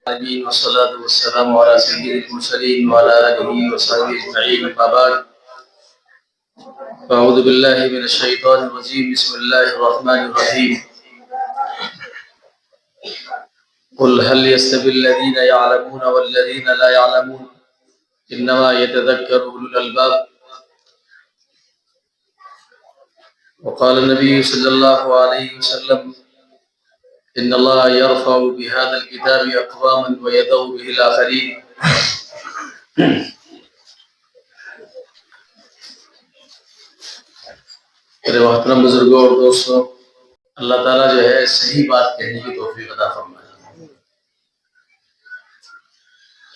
آمين والصلاة والسلام على سيد المرسلين وعلى آله وصحبه أجمعين أما بعد أعوذ بالله من الشيطان الرجيم بسم الله الرحمن الرحيم قل هل يستوي الذين يعلمون والذين لا يعلمون إنما يتذكر أولو الألباب وقال النبي صلى الله عليه وسلم إن الله يرفع بهذا الكتاب أقواما ويضع به الآخرين میرے محترم بزرگوں اور دوستوں، اللہ تعالیٰ جو ہے صحیح بات کہنے کی توفیق عطا فرمائے۔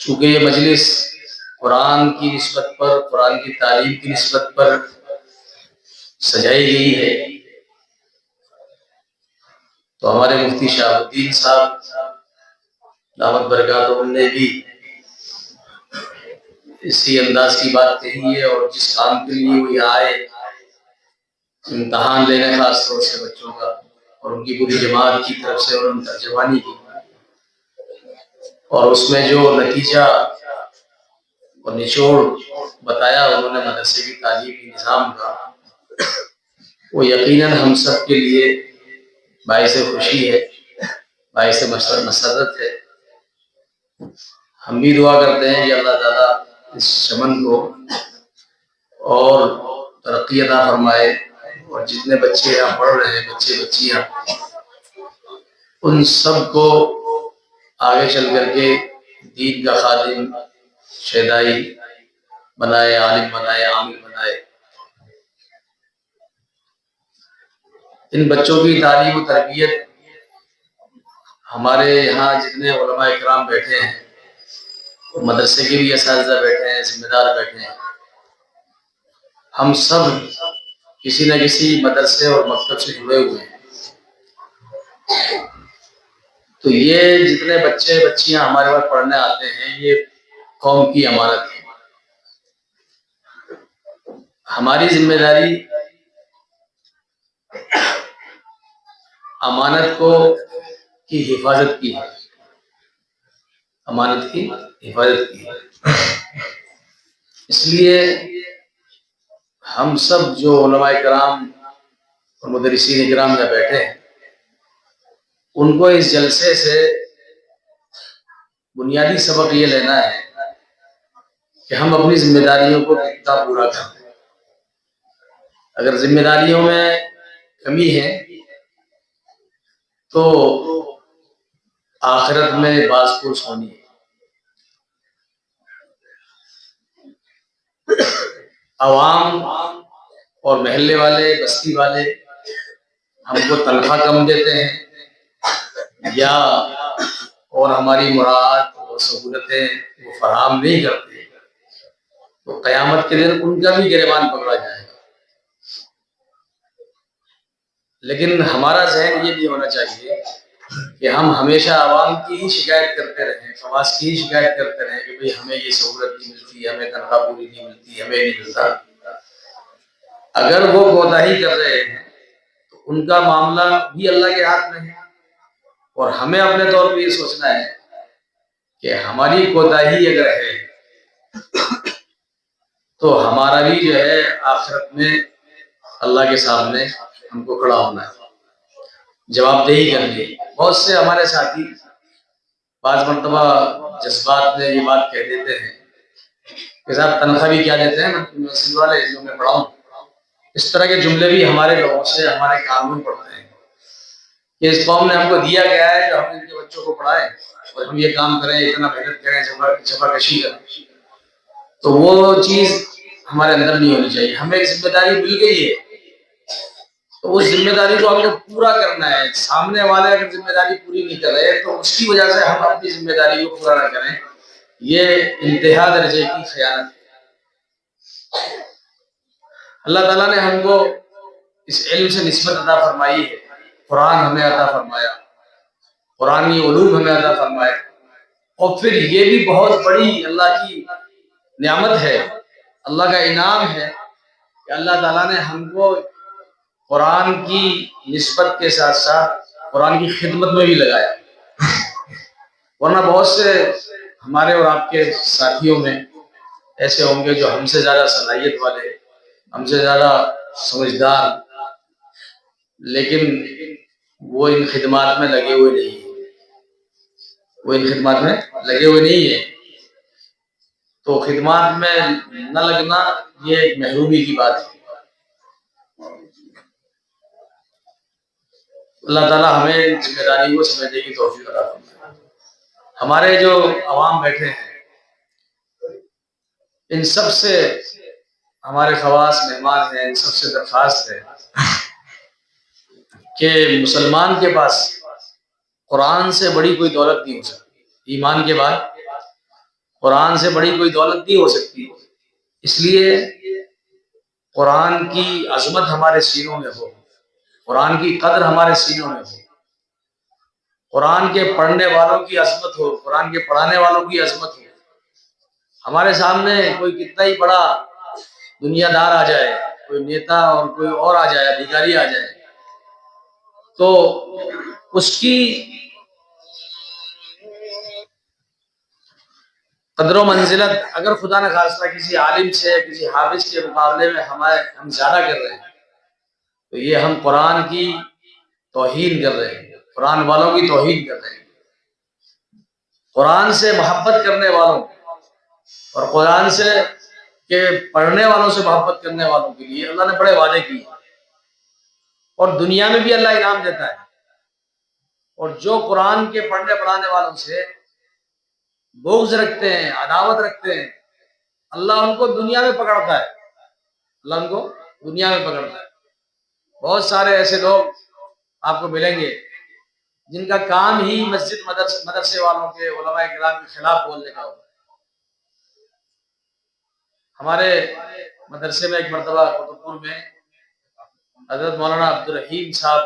چونکہ یہ مجلس قرآن کی نسبت پر، قرآن کی تعلیم کی نسبت پر سجائی گئی ہے، تو ہمارے مفتی شہاب الدین صاحب دامت برکاتہم نے بھی اسی انداز کی بات کہی ہے، اور جس کام کے لیے وہ یہاں آئے، امتحان لینے خاص طور سے بچوں کا اور ان کی پوری جماعت کی طرف سے انہوں نے ترجمانی کی، اور اس میں جو نتیجہ اور نچوڑ بتایا انہوں نے مدرسے کی تعلیمی نظام کا، وہ یقیناً ہم سب کے لیے باعث خوشی ہے، باعث مسرت ہے۔ ہم بھی دعا کرتے ہیں کہ اللہ تعالیٰ اس چمن کو اور ترقی عطا فرمائے، اور جتنے بچے یہاں پڑھ رہے ہیں، بچے بچیاں، ان سب کو آگے چل کر کے دین کا خادم، شیدائی بنائے، عالم بنائے، عامل بنائے۔ ان بچوں کی تعلیم و تربیت، ہمارے یہاں جتنے علماء اکرام بیٹھے ہیں، مدرسے کے بھی اساتذہ بیٹھے ہیں، ذمہ دار بیٹھے ہیں، ہم سب کسی نہ کسی مدرسے اور مکتب سے جڑے ہوئے ہیں۔ تو یہ جتنے بچے بچیاں ہمارے پاس پڑھنے آتے ہیں، یہ قوم کی امانت ہے۔ ہماری ذمہ داری امانت کی حفاظت کی ہے، امانت کی حفاظت کی ہے۔ اس لیے ہم سب جو علماء کرام اور مدرسین کرام میں بیٹھے ہیں، ان کو اس جلسے سے بنیادی سبق یہ لینا ہے کہ ہم اپنی ذمہ داریوں کو کتنا پورا کریں۔ اگر ذمہ داریوں میں کمی ہے تو آخرت میں باز پرس ہونی ہے۔ عوام اور محلے والے، بستی والے ہم کو تنخواہ کم دیتے ہیں، یا اور ہماری مراعات اور سہولتیں وہ فراہم نہیں کرتے، تو قیامت کے دن ان کا بھی گریبان پکڑا جائے گا۔ لیکن ہمارا ذہن یہ بھی ہونا چاہیے کہ ہم ہمیشہ عوام کی ہی شکایت کرتے رہیں، خواص کی ہی شکایت کرتے رہیں کہ بھئی ہمیں یہ سہولت نہیں ملتی، ہمیں تنخواہ پوری نہیں ملتی، ہمیں نہیں ملتا۔ اگر وہ کوتاہی کر رہے ہیں تو ان کا معاملہ بھی اللہ کے ہاتھ میں ہے، اور ہمیں اپنے طور پہ یہ سوچنا ہے کہ ہماری کوتاہی اگر ہے تو ہمارا بھی جو ہے آخرت میں اللہ کے سامنے ہم کو کھڑا ہونا ہے، جواب دہی کرنی ہے۔ بہت سے ہمارے ساتھی بعض مرتبہ جذبات میں یہ بات کہہ دیتے ہیں کہ صاحب تنخواہ بھی کیا دیتے ہیں، مسجد والے جو میں پڑھاؤں۔ اس طرح کے جملے بھی ہمارے لوگوں سے، ہمارے کام میں پڑھتے ہیں کہ اس قوم نے ہم کو دیا گیا ہے کہ ہم ان کے بچوں کو پڑھائیں اور ہم یہ کام کریں، اتنا محنت کریں، جبا کشی کریں۔ تو وہ چیز ہمارے اندر نہیں ہونی چاہیے۔ ہمیں ایک ذمہ داری مل گئی ہے تو اس ذمہ داری کو ہم کو پورا کرنا ہے۔ سامنے والے اگر ذمہ داری پوری نہیں کر رہے تو اس کی وجہ سے ہم اپنی ذمہ داری کو پورا نہ کریں، یہ انتہا درجے کی خیانت ہے۔ اللہ تعالیٰ نے ہم کو اس علم سے نسبت عطا فرمائی ہے، قرآن ہمیں عطا فرمایا، قرآنی علوم ہمیں عطا فرمائے، اور پھر یہ بھی بہت بڑی اللہ کی نعمت ہے، اللہ کا انعام ہے کہ اللہ تعالیٰ نے ہم کو قرآن کی نسبت کے ساتھ ساتھ قرآن کی خدمت میں بھی لگایا۔ ورنہ بہت سے ہمارے اور آپ کے ساتھیوں میں ایسے ہوں گے جو ہم سے زیادہ صلاحیت والے، ہم سے زیادہ سمجھدار، لیکن وہ ان خدمات میں لگے ہوئے نہیں ہیں، وہ ان خدمات میں لگے ہوئے نہیں ہیں۔ تو خدمات میں نہ لگنا یہ ایک محرومی کی بات ہے۔ اللہ تعالیٰ ہمیں ذمہ داری کو سمجھنے کی توفیق عطا فرمائے۔ ہمارے جو عوام بیٹھے ہیں ان سب سے، ہمارے خواص مہمان ہیں، ان سب سے درخواست ہے کہ مسلمان کے پاس قرآن سے بڑی کوئی دولت نہیں ہو سکتی، ایمان کے بعد قرآن سے بڑی کوئی دولت نہیں ہو سکتی۔ اس لیے قرآن کی عظمت ہمارے سینوں میں ہو، قرآن کی قدر ہمارے سینوں میں ہو، قرآن کے پڑھنے والوں کی عظمت ہو، قرآن کے پڑھانے والوں کی عظمت ہو۔ ہمارے سامنے کوئی کتنا ہی بڑا دنیا دار آ جائے، کوئی نیتا اور کوئی اور آ جائے، ادھیکاری آ جائے، تو اس کی قدر و منزلت اگر خدا نہ خواستہ کسی عالم سے، کسی حافظ کے مقابلے میں ہم زیادہ کر رہے ہیں، تو یہ ہم قرآن کی توہین کر رہے ہیں، قرآن والوں کی توہین کر رہے ہیں۔ قرآن سے محبت کرنے والوں اور قرآن سے کے پڑھنے والوں سے محبت کرنے والوں کے لیے اللہ نے بڑے وعدے کیے، اور دنیا میں بھی اللہ انعام دیتا ہے۔ اور جو قرآن کے پڑھنے پڑھانے والوں سے بغض رکھتے ہیں، عداوت رکھتے ہیں، اللہ ان کو دنیا میں پکڑتا ہے، اللہ ان کو دنیا میں پکڑتا ہے۔ بہت سارے ایسے لوگ آپ کو ملیں گے جن کا کام ہی مسجد مدرسے والوں کے، علماء کرام کے خلاف بولنے کا ہوتا ہے۔ ہمارے مدرسے میں ایک مرتبہ قطب پور میں حضرت مولانا عبدالرحیم صاحب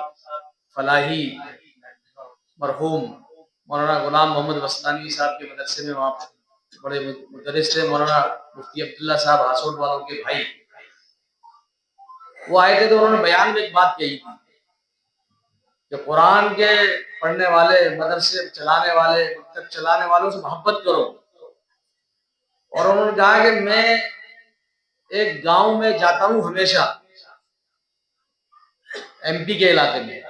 فلاحی، مرحوم مولانا غلام محمد وسطانی صاحب کے مدرسے میں، وہاں بڑے مدرس تھے مولانا مفتی عبداللہ صاحب ہاسوٹ والوں کے بھائی، وہ آئے تھے تو انہوں نے بیان میں ایک بات کہی تھی کہ قرآن کے پڑھنے والے، مدرسے چلانے والے، مکتب چلانے والوں سے محبت کرو۔ اور انہوں نے کہا کہ میں ایک گاؤں میں جاتا ہوں ہمیشہ، ایم پی کے علاقے میں،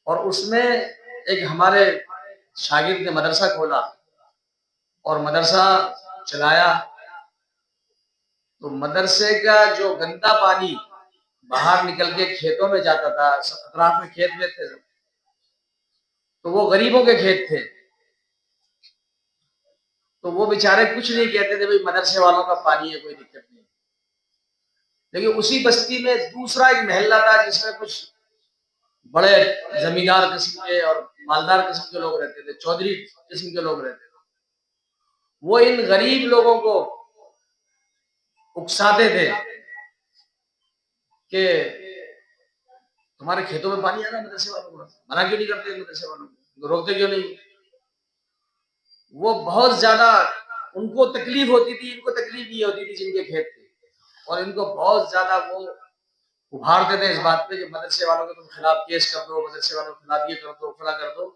اور اس میں ایک ہمارے شاگرد نے مدرسہ کھولا اور مدرسہ چلایا، تو مدرسے کا جو گندا پانی باہر نکل کے کھیتوں میں جاتا تھا، اطراف میں کھیت میں تھے تو وہ غریبوں کے کھیت تھے، تو وہ بیچارے کچھ نہیں کہتے تھے، بھئی مدرسے والوں کا پانی ہے، کوئی دقت نہیں۔ لیکن اسی بستی میں دوسرا ایک محلہ تھا جس میں کچھ بڑے زمیندار قسم کے اور مالدار قسم کے لوگ رہتے تھے، چودھری قسم کے لوگ رہتے تھے۔ وہ ان غریب لوگوں کو اکساتے تھے کہ تمہارے کھیتوں میں پانی آ رہا ہے، مدرسے والوں کو منع کیوں نہیں کرتے، مدرسے والوں کو روکتے کیوں نہیں؟ وہ بہت زیادہ ان کو تکلیف ہوتی تھی، ان کو تکلیف نہیں ہوتی تھی جن کے کھیت تھے، اور ان کو بہت زیادہ وہ ابھارتے تھے اس بات پہ کہ مدرسے والوں کے تم خلاف کیس کر دو، مدرسے والوں کے خلاف یہ کر دو، فلاں کر دو۔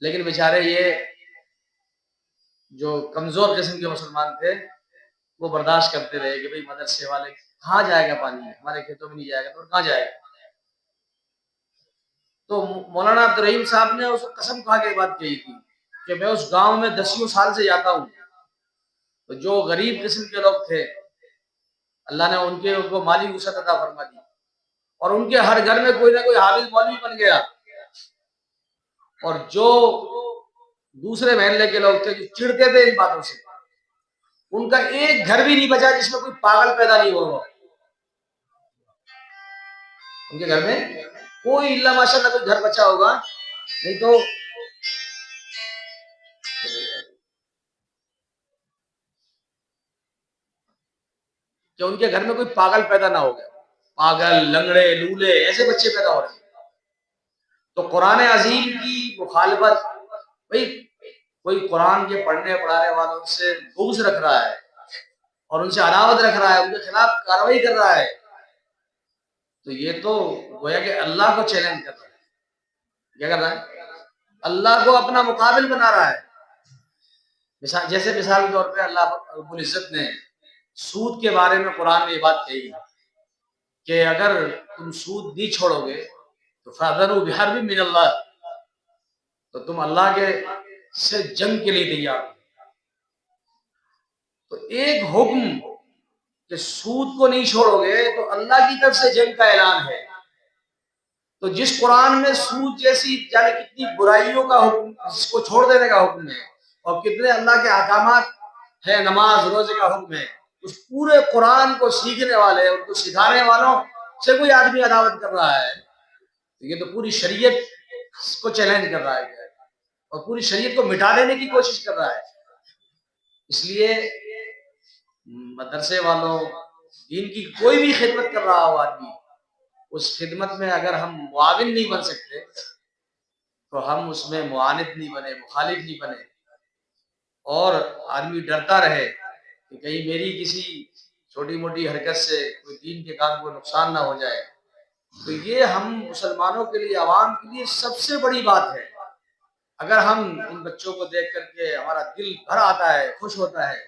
لیکن بیچارے یہ جو کمزور قسم کے مسلمان تھے وہ برداشت کرتے رہے کہ بھئی مدرسے والے کہاں جائے گا پانی، ہمارے کھیتوں میں نہیں جائے گا تو کہاں جائے گا۔ تو مولانا عبدالرحیم صاحب نے اس کو قسم کھا کے بات کہی تھی کہ میں اس گاؤں میں 10 سال سے جاتا ہوں، تو جو غریب قسم کے لوگ تھے اللہ نے ان کو مالی وسعت عطا فرما دی، اور ان کے ہر گھر میں کوئی نہ کوئی حافظ مولوی بن گیا، اور جو دوسرے محلے کے لوگ تھے جو چڑھتے تھے ان باتوں سے، ان کا ایک گھر بھی نہیں بچا جس میں کوئی پاگل پیدا نہیں ہوا۔ ان کے گھر میں کوئی اللہ ماشاء اللہ کوئی گھر بچا ہوگا، نہیں تو کہ ان کے گھر میں کوئی پاگل پیدا نہ ہو گیا، پاگل، لنگڑے، لولے، ایسے بچے پیدا ہو رہے ہیں۔ تو قرآن عظیم کی مخالفت، بھئی کوئی قرآن کے پڑھنے پڑھانے والوں سے بغض رکھ رہا ہے اور ان سے عداوت رکھ رہا ہے، ان کے خلاف کارروائی کر رہا ہے، تو یہ تو گویا کہ اللہ کو چیلنج کر رہا ہے۔ کیا کر رہا ہے؟ اللہ کو اپنا مقابل بنا رہا ہے. جیسے مثال کے طور پہ اللہ رب العزت نے سود کے بارے میں قرآن میں یہ بات کہی کہ اگر تم سود نہیں چھوڑو گے تو فَأَذَنُوا بِحَرْبٍ مِّنَ اللَّهِ، تو تم اللہ کے سے جنگ کے لیے تیار ہو. تو ایک حکم کہ سود کو نہیں چھوڑو گے تو اللہ کی طرف سے جنگ کا اعلان ہے. تو جس قرآن میں سود جیسی یعنی کتنی برائیوں کا حکم، اس کو چھوڑ دینے کا حکم ہے، اور کتنے اللہ کے احکامات ہیں، نماز روزے کا حکم ہے، اس پورے قرآن کو سیکھنے والے، ان کو سکھانے والوں سے کوئی آدمی عداوت کر رہا ہے، یہ تو پوری شریعت کو چیلنج کر رہا ہے اور پوری شریعت کو مٹا دینے کی کوشش کر رہا ہے. اس لیے مدرسے والوں، دین کی کوئی بھی خدمت کر رہا ہو آدمی، اس خدمت میں اگر ہم معاون نہیں بن سکتے تو ہم اس میں معاند نہیں بنے، مخالف نہیں بنے، اور آدمی ڈرتا رہے کہ کہیں میری کسی چھوٹی موٹی حرکت سے کوئی دین کے کام کو نقصان نہ ہو جائے. تو یہ ہم مسلمانوں کے لیے، عوام کے لیے سب سے بڑی بات ہے. اگر ہم ان بچوں کو دیکھ کر کے ہمارا دل بھر آتا ہے، خوش ہوتا ہے،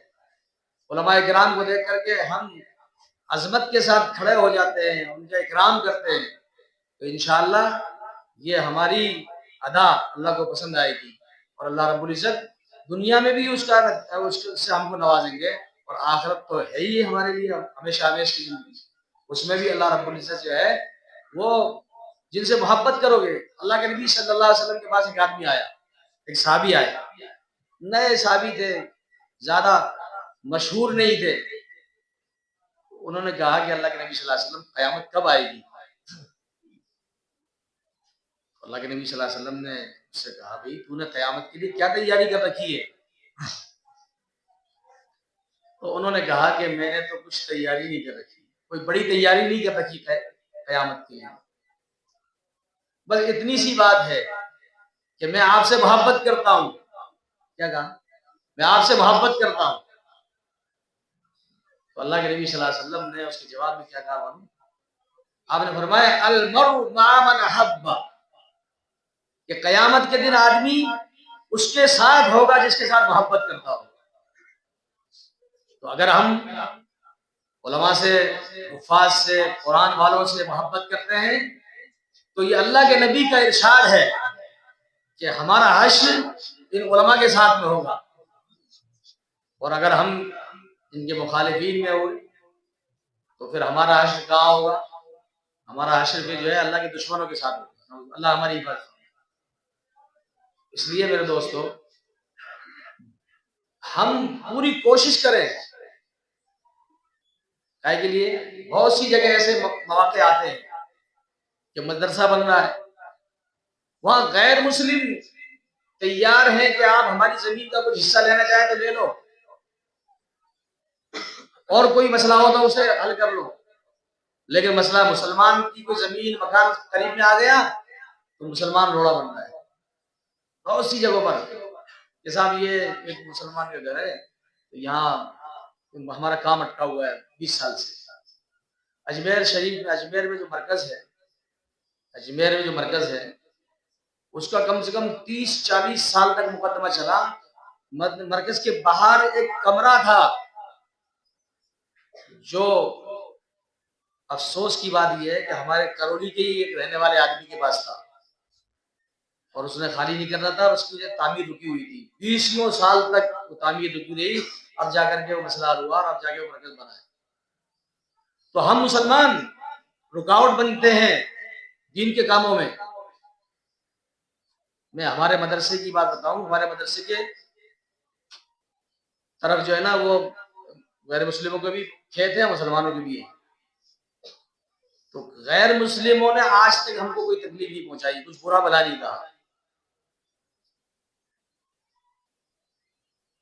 علماء کرام کو دیکھ کر کے ہم عظمت کے ساتھ کھڑے ہو جاتے ہیں، ان کا اکرام کرتے ہیں، تو انشاءاللہ یہ ہماری ادا اللہ کو پسند آئے گی، اور اللہ رب العزت دنیا میں بھی اس سے ہم کو نوازیں گے، اور آخرت تو ہے ہی ہمارے لیے ہمیشہ ہمیشہ کی زندگی، اس میں بھی اللہ رب العزت جو ہے وہ جن سے محبت کرو گے. اللہ کے نبی صلی اللہ علیہ وسلم کے پاس ایک آدمی آیا، ایک صحابی آیا، نئے صحابی تھے، زیادہ مشہور نہیں تھے. انہوں نے کہا کہ اللہ کے نبی صلی اللہ علیہ وسلم قیامت کب آئے گی؟ اللہ کے نبی صلی اللہ علیہ وسلم نے اس سے کہا بھائی تو نے قیامت کے لیے کیا تیاری کر رکھی ہے؟ تو انہوں نے کہا کہ میں نے تو کچھ تیاری نہیں کر رکھی، کوئی بڑی تیاری نہیں کر رکھی قیامت کے لیے، بس اتنی سی بات ہے کہ میں آپ سے محبت کرتا ہوں. کیا کہا؟ میں آپ سے محبت کرتا ہوں. تو اللہ کے نبی صلی اللہ علیہ وسلم نے اس کے جواب میں کیا کہا؟ آپ نے فرمایا المرء مع من احب، کہ قیامت کے دن آدمی اس کے ساتھ ہوگا جس کے ساتھ محبت کرتا ہو. تو اگر ہم علماء سے، حفاظ سے، قرآن والوں سے محبت کرتے ہیں تو یہ اللہ کے نبی کا ارشاد ہے کہ ہمارا حشر ان علماء کے ساتھ میں ہوگا، اور اگر ہم ان کے مخالفین میں ہوئے تو پھر ہمارا حشر کہاں ہوگا؟ ہمارا حشر بھی جو ہے اللہ کے دشمنوں کے ساتھ ہوگا. اللہ ہماری حفاظت. اس لیے میرے دوستو ہم پوری کوشش کریں کے لیے. بہت سی جگہ ایسے مواقع آتے ہیں کہ مدرسہ بن رہا ہے، وہاں غیر مسلم تیار ہیں کہ آپ ہماری زمین کا کچھ حصہ لینا چاہیں تو لے لو، اور کوئی مسئلہ ہو تو اسے حل کر لو، لیکن مسئلہ مسلمان کی کوئی زمین مکان قریب میں آ گیا تو مسلمان روڑا بن رہا ہے. بہت سی جگہوں پر کہ صاحب یہ ایک مسلمان کا گھر ہے تو یہاں ہمارا کام اٹکا ہوا ہے 20 سال سے. اجمیر شریف میں، اجمیر میں جو مرکز ہے اس کا کم سے کم 30-40 سال تک مقدمہ چلا. مرکز کے باہر ایک کمرہ تھا جو افسوس کی بات یہ ہے کہ ہمارے کرولی کے ہی ایک رہنے والے آدمی کے پاس تھا، اور اس نے خالی نہیں کرنا تھا، اور اس کی تعمیر رکی ہوئی تھی 20 سال تک وہ تعمیر رکی رہی. اب جا کر کے وہ مسئلہ ہوا اور اب جا کے وہ مرکز بنا ہے. تو ہم مسلمان رکاوٹ بنتے ہیں دین کے کاموں میں. میں ہمارے مدرسے کی بات بتاؤں، ہمارے مدرسے کے طرف جو ہے نا وہ غیر مسلموں کے بھی کھیت ہیں، مسلمانوں کے بھی ہیں. تو غیر مسلموں نے آج تک ہم کو کوئی تکلیف نہیں پہنچائی، کچھ برا بھلا نہیں کہا.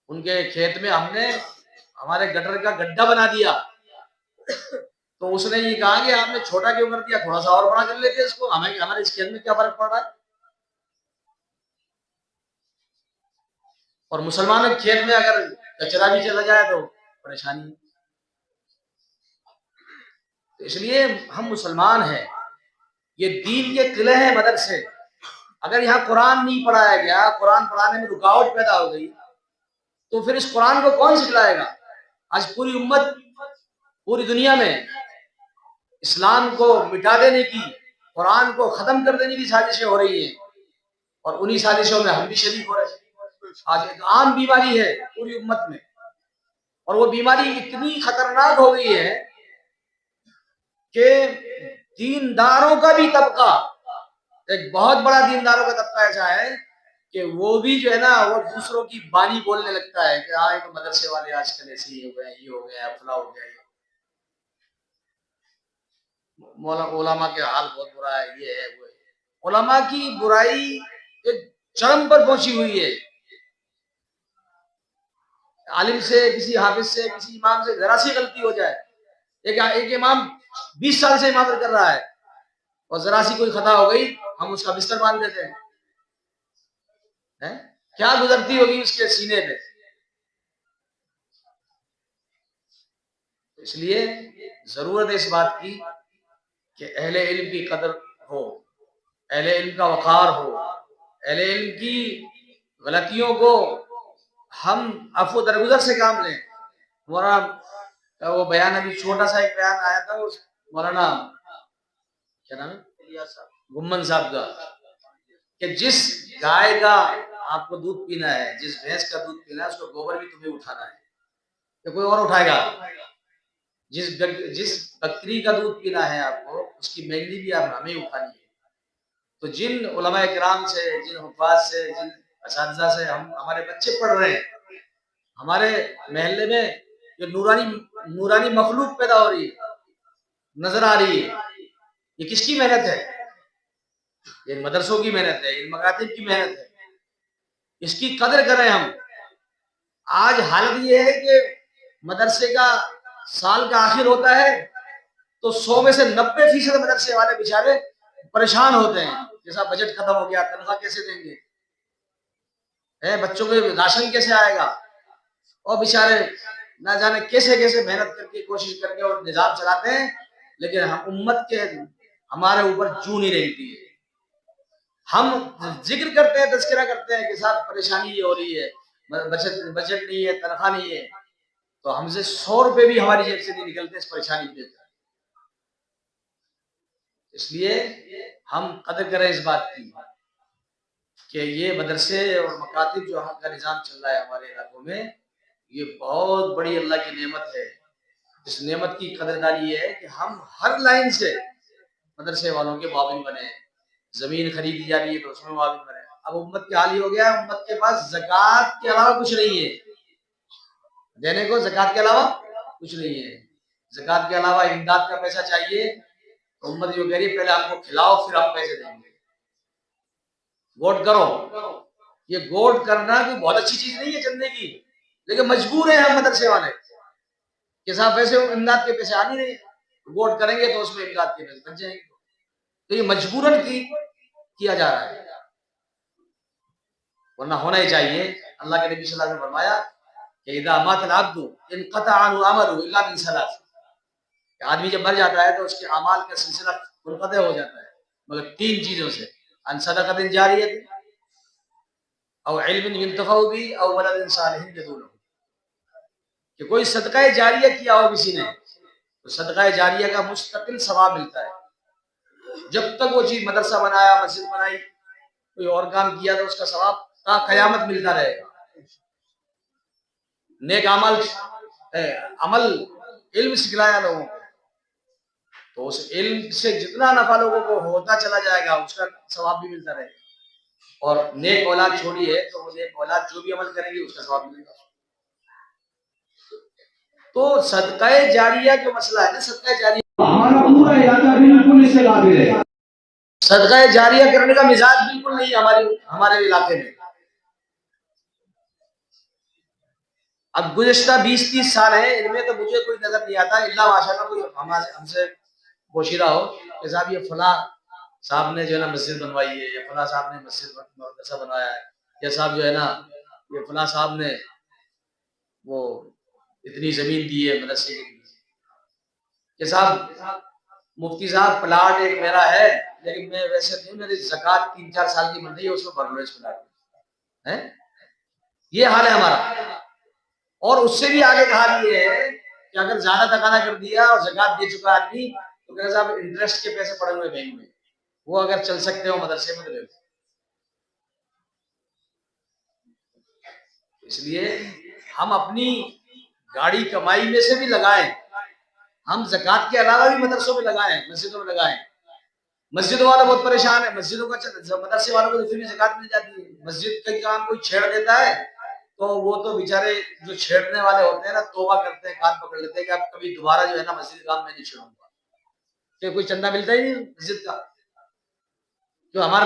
ان کے کھیت میں ہم نے ہمارے گٹر کا گڈھا بنا دیا تو اس نے یہ کہا کہ آپ نے چھوٹا کیوں کر دیا، تھوڑا سا اور بڑا کر لیتے اس کو، ہمارے اس کھیت میں کیا فرق پڑ رہا ہے. اور مسلمانوں کے کھیت میں اگر کچرا بھی چلا جائے تو پریشانی. تو اس لیے ہم مسلمان ہیں، یہ دین کے قلعے ہیں مدرسے. اگر یہاں قرآن نہیں پڑھایا گیا، قرآن پڑھانے میں رکاوٹ پیدا ہو گئی، تو پھر اس قرآن کو کون سکھلائے گا؟ آج پوری امت، پوری دنیا میں اسلام کو مٹا دینے کی، قرآن کو ختم کر دینے کی سازشیں ہو رہی ہیں، اور انہی سازشوں میں ہم بھی شریک ہو رہے ہیں۔ آج ایک عام بیماری ہے پوری امت میں، اور وہ بیماری اتنی خطرناک ہو گئی ہے کہ دینداروں کا بھی طبقہ، ایک بہت بڑا دینداروں کا طبقہ ایسا ہے کہ وہ بھی جو ہے نا، وہ دوسروں کی بانی بولنے لگتا ہے کہ آئے تو مدرسے والے آج کل ایسے ہی ہو گئے، یہ ہو گیا، فلاں ہو گیا، علماء کے حال بہت برا ہے، یہ ہے وہ ہے۔ علماء کی برائی ایک چرم پر پہنچی ہوئی ہے۔ عالم سے، کسی حافظ سے، کسی امام سے ذرا سی غلطی ہو جائے، ایک امام 20 سال سے امامت کر رہا ہے، اور ذرا سی کوئی خطا ہو گئی، ہم اس کا بستر باندھ دیتے ہیں۔ کیا گزرتی ہوگی اس کے سینے پہ؟ اس لیے ضرورت ہے اس بات کی کہ اہل علم کی قدر ہو، اہل علم کا وقار ہو، اہل علم کی غلطیوں کو ہم عفو درگزر سے کام لیں۔ مولانا وہ بیان ابھی چھوٹا سا ایک بیان آیا تھا، اس مولانا کیا نام ہے، گمن صاحب کا، کہ جس گائے کا آپ کو دودھ پینا ہے، جس بھینس کا دودھ پینا ہے، اس کو گوبر بھی تمہیں اٹھانا ہے، کہ کوئی اور اٹھائے گا؟ جس بکری کا دودھ پینا ہے آپ کو، اس کی مینگنی بھی آپ ہمیں اٹھانی ہے۔ تو جن علماء کرام سے، جن حفاظ سے، جن اساتذہ سے ہمارے بچے پڑھ رہے ہیں، ہمارے محلے میں جو نورانی مخلوق پیدا ہو رہی ہے، نظر آ رہی ہے، یہ کس کی محنت ہے؟ یہ مدرسوں کی محنت ہے، ان مکاتب کی محنت ہے۔ اس کی قدر کریں ہم۔ آج حالت یہ ہے کہ مدرسے کا سال کا آخر ہوتا ہے تو 100 میں سے 90% مدرسے والے بیچارے پریشان ہوتے ہیں، جیسا بجٹ ختم ہو گیا، تنخواہ کیسے دیں گے، بچوں کے راشن کیسے آئے گا، اور بیچارے نہ جانے کیسے کیسے محنت کر کے، کوشش کر کے اور نظام چلاتے ہیں، لیکن ہم امت کے ہمارے اوپر جو نہیں رہتی ہے۔ ہم ذکر کرتے ہیں، تذکرہ کرتے ہیں کہ صاحب پریشانی یہ ہو رہی ہے، بجٹ نہیں ہے، تنخواہ نہیں ہے، تو ہم سے 100 روپے بھی ہماری جیب سے نہیں نکلتے اس پریشانی کے۔ اس لیے ہم قدر کریں اس بات کی کہ یہ مدرسے اور مکاتب جو ہم کا نظام چل رہا ہے ہمارے علاقوں میں، یہ بہت بڑی اللہ کی نعمت ہے۔ اس نعمت کی قدردانی یہ ہے کہ ہم ہر لائن سے مدرسے والوں کے معاون بنے۔ زمین خریدی جا رہی ہے تو اس میں معاون بنے۔ اب امت کا حال یہ ہو گیا، امت کے پاس زکوٰۃ کے علاوہ کچھ نہیں ہے دینے کو، زکوٰۃ کے علاوہ کچھ نہیں ہے۔ زکوٰۃ کے علاوہ امداد کا پیسہ چاہیے، تو امت جو کہہ رہی ہے پہلے ہم کو کھلاؤ پھر ہم پیسے دیں گے، ووٹ کرو۔ یہ ووٹ کرنا کوئی بہت اچھی چیز نہیں ہے چندے کی، لیکن مجبور ہیں ہم مدرسے والے کہ صاحب پیسے امداد کے پیسے آ نہیں رہے، ووٹ کریں گے تو اس میں امداد کے پیسے بن جائیں گے، تو یہ مجبوراً کیا جا رہا ہے، ورنہ ہونا ہی چاہیے۔ اللہ کے نبی صلی اللہ علیہ وسلم نے فرمایا کہ اذا مات العبد انقطع عنه عمله الا من ثلاث، کہ آدمی جب مر جاتا ہے تو اس کے اعمال کا سلسلہ منقطع ہو جاتا ہے مگر 3 چیزوں سے، ان صدقۃ جاریہ او علم ينتفع به او ولد صالح يدعو له، کہ کوئی صدقہ جاریہ کیا ہو کسی نے تو صدقہ جاریہ کا مستقل ثواب ملتا ہے، جب تک وہ چیز مدرسہ بنایا، مسجد بنائی، کوئی اور کام کیا تو اس کا ثواب تا قیامت ملتا رہے گا۔ نیک عمل علم سکھلایا لوگوں کو، تو اس علم سے جتنا نفع لوگوں کو ہوتا چلا جائے گا اس کا ثواب بھی ملتا رہے گا، اور نیک اولاد چھوڑی ہے تو وہ نیک اولاد جو بھی عمل کرے گی اس کا ثواب ملے گا۔ تو صدقہ جاریہ جو مسئلہ ہے نا، صدقہ جاریہ ہمارا پورا علاقہ بالکل اس سے غافل ہے، صدقہ جاریہ کرنے کا مزاج بالکل نہیں ہمارے علاقے میں۔ اب گزشتہ 20-30 سال ہیں، ان میں تو مجھے کوئی نظر نہیں آتا الا ماشاءاللہ کوئی ہم سے پوشیدہ ہو کہ صاحب یہ فلاں صاحب نے جو ہے نا مسجد بنوائی ہے، یا فلاں صاحب نے مسجد مدرسہ بنوایا ہے، یا صاحب جو ہے نا یہ فلاں صاحب نے وہ اتنی زمین دی ہے مدرسے کے لیے، کہ صاحب مفتی صاحب پلاٹ ایک میرا ہے لیکن میں ویسے نہیں، میری زکات 3-4 سال کی بن رہی ہے، اس میں بھر لو اس پلاٹ میں، یہ حال ہے ہمارا۔ اور اس سے بھی آگے کا حال یہ ہے کہ اگر زیادہ تقاضا کر دیا اور زکات دے چکا آدمی تو کہ صاحب انٹرسٹ کے پیسے پڑے ہوئے بینک میں، وہ اگر چل سکتے ہو مدرسے میں تو لے لو۔ اس لیے ہم اپنی گاڑی کمائی میں سے بھی لگائیں، ہم زکات کے علاوہ بھی مدرسوں میں لگائیں، مسجدوں میں لگائیں۔ مسجدوں والے بہت پریشان ہے، مسجدوں کا مدرسے والوں کو تو پھر بھی زکات مل جاتی ہے، مسجد کا کام کوئی چھیڑ دیتا ہے تو وہ تو بیچارے جو چھیڑنے والے ہوتے ہیں نا توبہ کرتے ہیں، کان پکڑ لیتے ہیں کہ اب کبھی دوبارہ جو ہے نا مسجد کا کام میں نہیں چھیڑوں گا، کہ کوئی چندہ ملتا ہی نہیں مسجد کا، جو ہمارے پاس